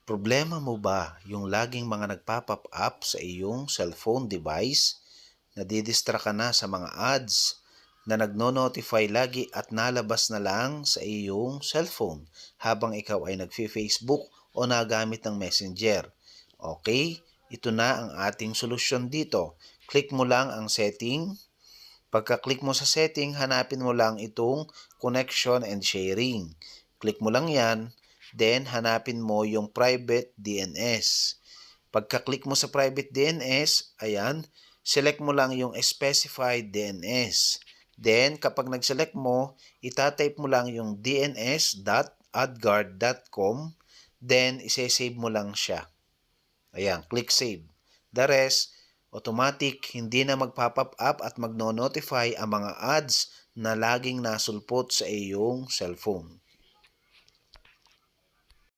Problema mo ba yung laging mga nagpa-pop up sa iyong cellphone device? Nadidistract ka na sa mga ads na nagno-notify lagi at nalabas na lang sa iyong cellphone habang ikaw ay nagfi-Facebook o nagamit ng Messenger. Okay, ito na ang ating solusyon dito. Click mo lang ang setting. Pagka-click mo sa setting, hanapin mo lang itong connection and sharing. Click mo lang yan, then hanapin mo yung private DNS. Pagka-click mo sa private DNS, ayan, select mo lang yung specified DNS. Then, kapag nag-select mo, itatype mo lang yung dns.adguard.com, then isesave mo lang siya. Ayan, click save. The rest, automatic, hindi na magpa-pop up at magno-notify ang mga ads na laging nasulpot sa iyong cellphone.